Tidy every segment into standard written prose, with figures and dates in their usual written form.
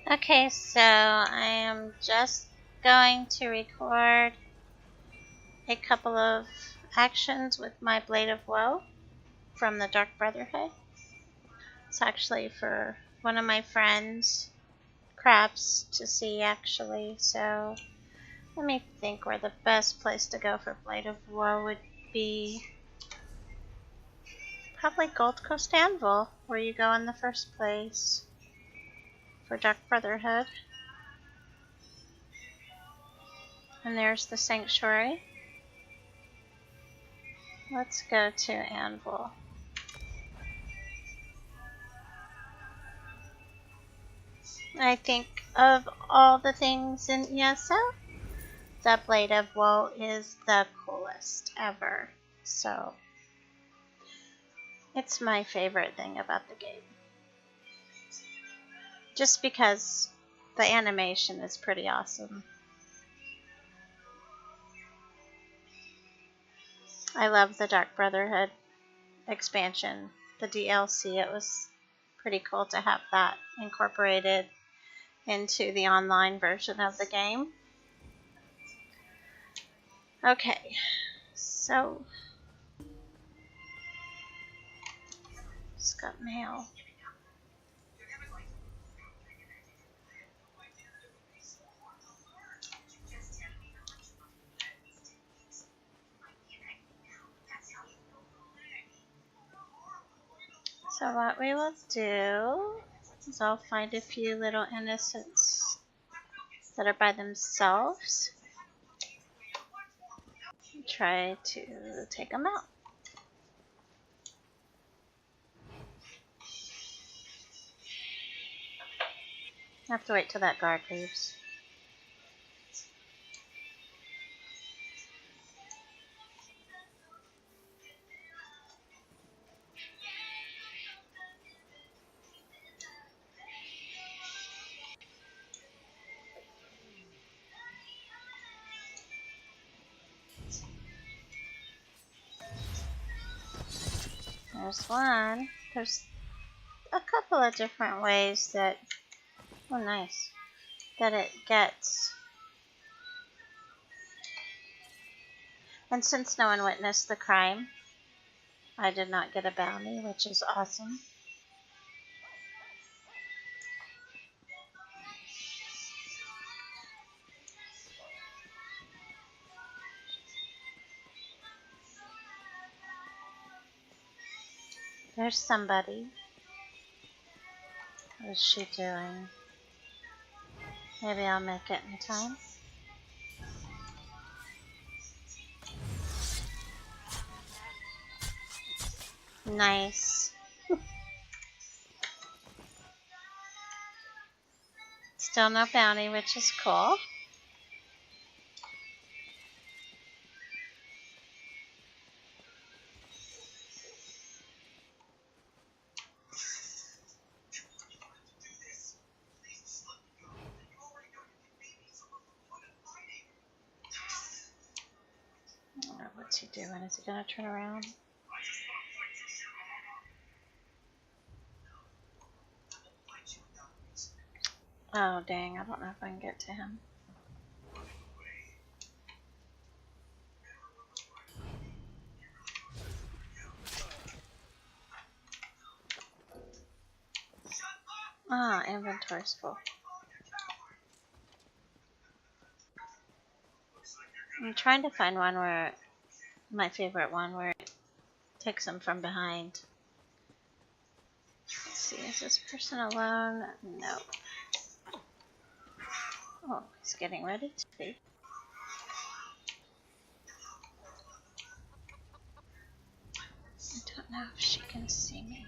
Okay, so I am just going to record a couple of actions with my Blade of Woe from the Dark Brotherhood. It's actually for one of my friends, Crabs, to see actually, so let me think where the best place to go for Blade of Woe would be. Probably Gold Coast Anvil, where you go in the first place for Dark Brotherhood. And there's the Sanctuary. Let's go to Anvil. I think of all the things in ESO, the Blade of Woe is the coolest ever. So, it's my favorite thing about the game. Just because the animation is pretty awesome. I love the Dark Brotherhood expansion, the DLC. It was pretty cool to have that incorporated into the online version of the game. Okay, so just got mail. So what we will do is I'll find a few little innocents that are by themselves. Try to take them out. I have to wait till that guard leaves. There's one. There's a couple of different ways that, oh nice, that it gets. And since no one witnessed the crime, I did not get a bounty, which is awesome. There's somebody. What is she doing? Maybe I'll make it in time. Nice. Still no bounty, which is cool. What's he doing? Is he gonna turn around? Oh dang, I don't know if I can get to him. Ah, inventory's full. I'm trying to find one where, my favorite one, where it takes him from behind. Let's see, is this person alone? No. Oh, he's getting ready to be. I don't know if she can see me.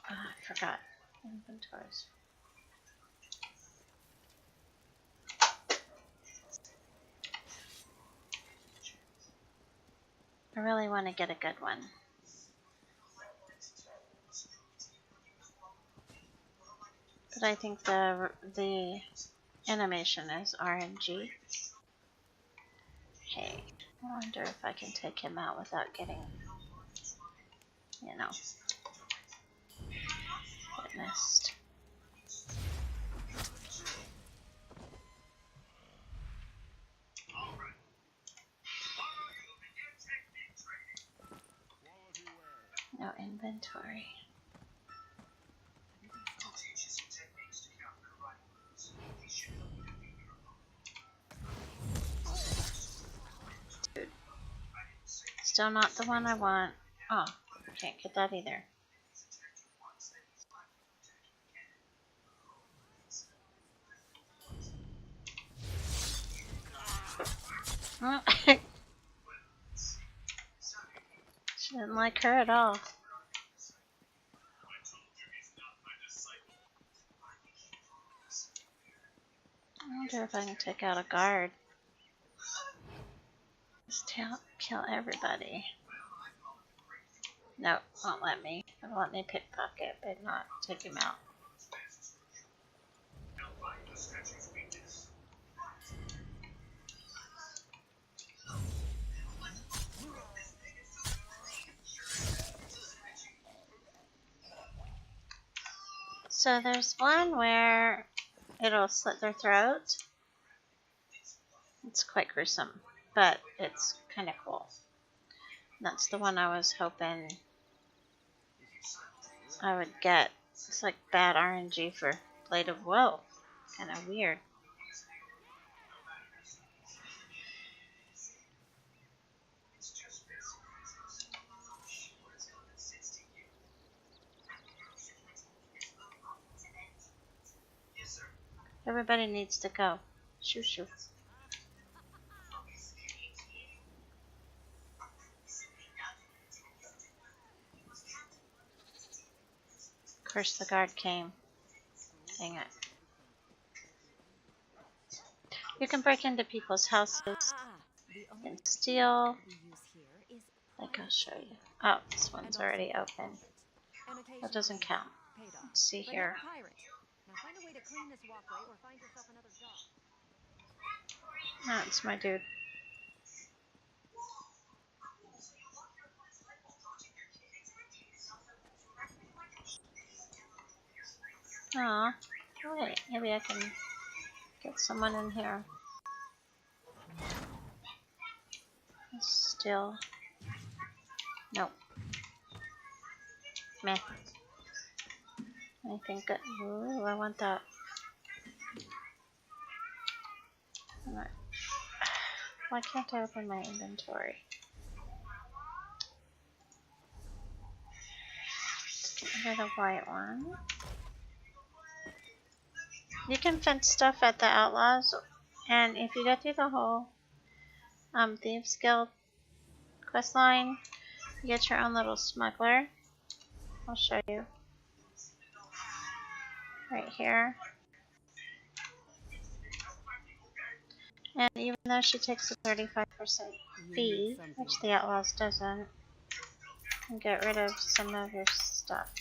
Oh, I forgot. Inventories. I really want to get a good one. But I think the animation is RNG. Okay, I wonder if I can take him out without getting, you know, witnessed. No inventory. Dude. Still not the one I want. Oh, can't get that either. She didn't like her at all. I wonder if I can take out a guard. Just kill everybody. Nope, won't let me. It'll let me pickpocket, but not take him out. So there's one where it'll slit their throat. It's quite gruesome, but it's kind of cool. That's the one I was hoping I would get. It's like bad RNG for Blade of Woe. Kind of weird. Everybody needs to go. Shoo shoo. Of course the guard came. Dang it. You can break into people's houses and steal. Like I'll show you. Oh, this one's already open. That doesn't count. Let's see here. That's my dude. Aw, wait, maybe I can get someone in here. Still. Nope. Meh. I think that. Ooh, I want that. Right. Why can't I open my inventory? Let's get rid of the white one. You can fence stuff at the Outlaws, and if you go through the whole Thieves Guild quest line, you get your own little smuggler. I'll show you. Right here. And even though she takes a 35% fee, which the Outlaws doesn't, you can get rid of some of your stuff.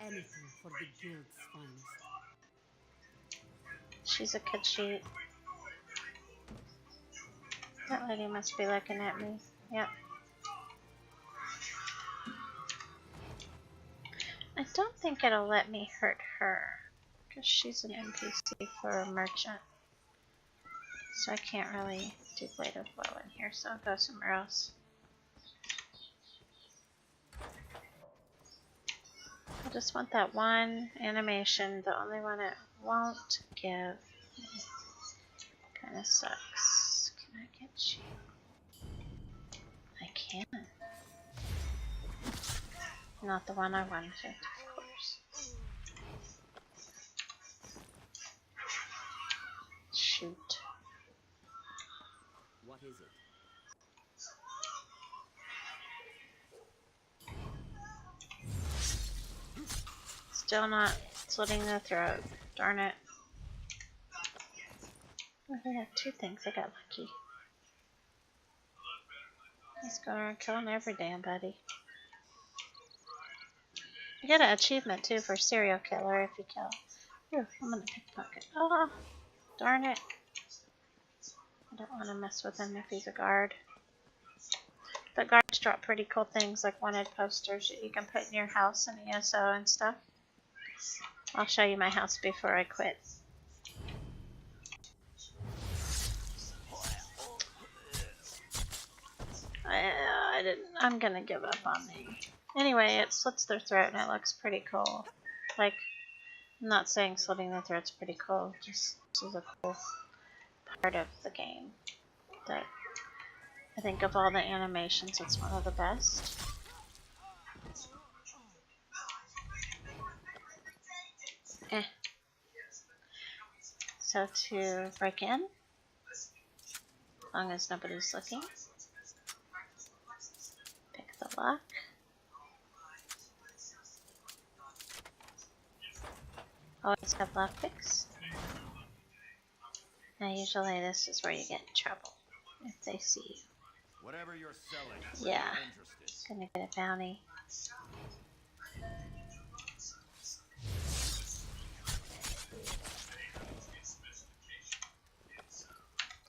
Anything for the guild's finest. She's a good cheat. That lady must be looking at me. Yep. I don't think it'll let me hurt her, because she's an NPC for a merchant. So I can't really do Blade of Woe in here, so I'll go somewhere else. I just want that one animation, the only one it won't give. Kinda sucks. Can I get you? I can. Not the one I wanted, of course. Shoot. What is it? Still not slitting the throat. Darn it. Oh, I have two things. I got lucky. He's going around killing every damn buddy. You get an achievement too for serial killer if you kill Ooh, I'm gonna pickpocket. Oh, darn it. I don't want to mess with him if he's a guard. But guards drop pretty cool things like wanted posters that you can put in your house and ESO and stuff. I'll show you my house before I quit. I didn't. I'm gonna give up on me. Anyway, it slits their throat and it looks pretty cool. Like, I'm not saying slitting the throat's pretty cool. Just this is a cool part of the game. That I think of all the animations, it's one of the best. Eh. So to break in, as long as nobody's looking, pick the lock. Always have lockpicks. Now usually this is where you get in trouble if they see you. Whatever you're selling, Yeah, interested. gonna get a bounty.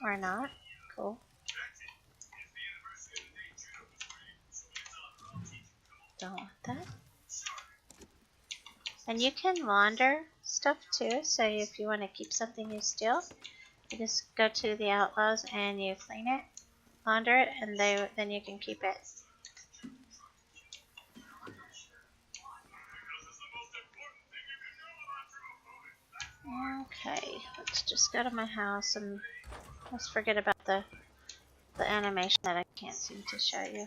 Or not. Cool. Don't want that. And you can launder stuff too, so if you want to keep something you steal, you just go to the outlaws and you clean it, launder it, and then you can keep it. Okay, let's just go to my house and let's forget about the animation that I can't seem to show you.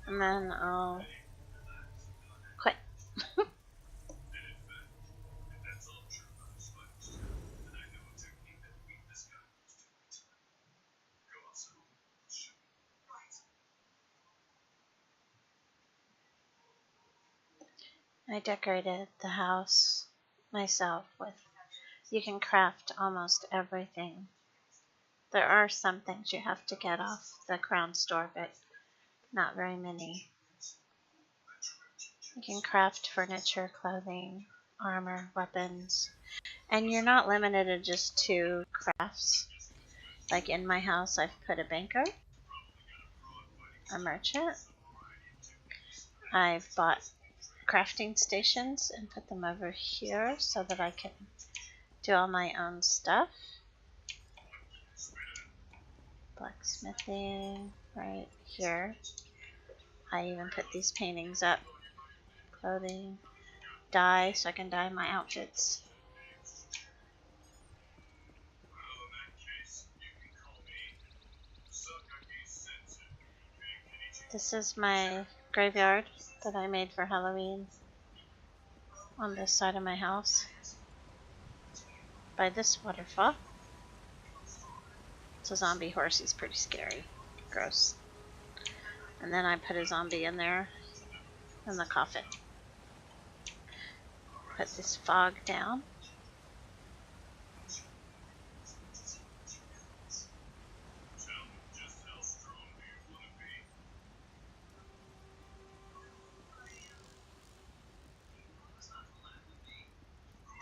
And then I'll quit. I decorated the house myself with, you can craft almost everything. There are some things you have to get off the Crown store, but not very many. You can craft furniture, clothing, armor, weapons, and you're not limited to just 2 crafts. Like in my house, I've put a banker, a merchant. I've bought crafting stations and put them over here so that I can do all my own stuff. Blacksmithing right here. I even put these paintings up. Clothing, dye, so I can dye my outfits. This is my graveyard that I made for Halloween on this side of my house by this waterfall. It's a zombie horse. He's pretty scary. Gross. And then I put a zombie in there in the coffin. Put this fog down.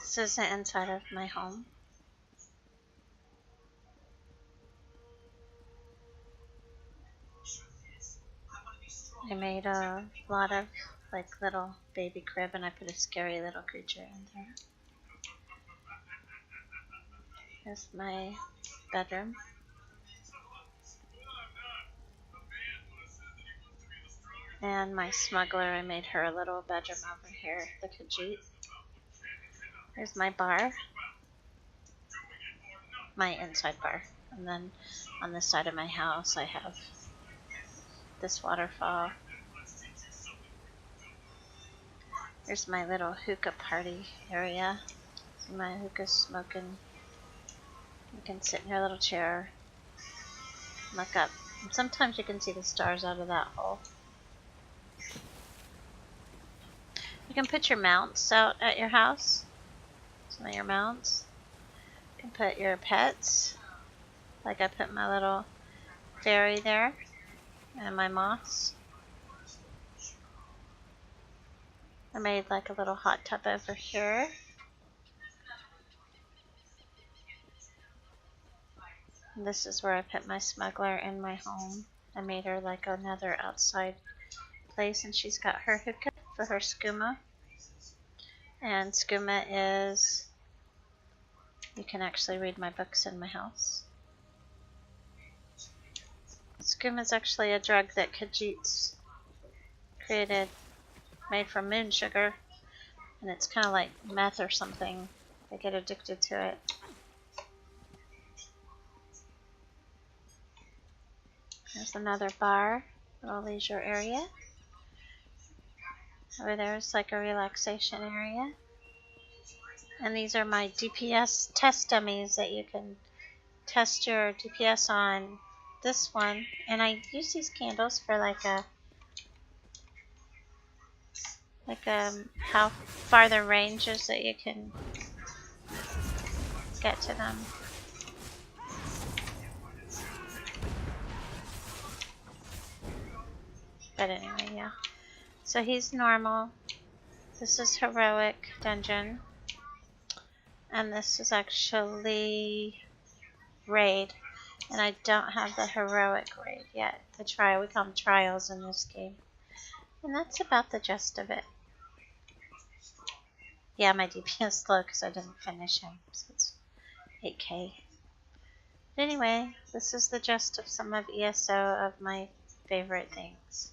This is the inside of my home. I made a lot of like little baby crib and I put a scary little creature in there. Here's my bedroom. And my smuggler, I made her a little bedroom over here, the Khajiit. Here's my bar. My inside bar. And then on this side of my house I have this waterfall. Here's my little hookah party area. See my hookah smoking. You can sit in your little chair, look up. And sometimes you can see the stars out of that hole. You can put your mounts out at your house. Some of your mounts. You can put your pets Like I put my little fairy there and my moss. I made like a little hot tub over here. And this is where I put my smuggler in my home. I made her like another outside place, and she's got her hookah for her skooma. And skooma is, you can actually read my books in my house. Skooma is actually a drug that Khajiits created, made from moon sugar, and it's kind of like meth or something. They get addicted to it. There's another bar, little leisure area. Over there is like a relaxation area. And these are my DPS test dummies that you can test your DPS on. This one, and I use these candles for like how far the range is that you can get to them. But anyway, yeah. So he's normal. This is heroic dungeon. And this is actually raid. And I don't have the heroic raid yet. The trial, we call them trials in this game. And that's about the gist of it. Yeah, my DPS is low because I didn't finish him. So it's 8k. But anyway, this is the gist of some of ESO of my favorite things.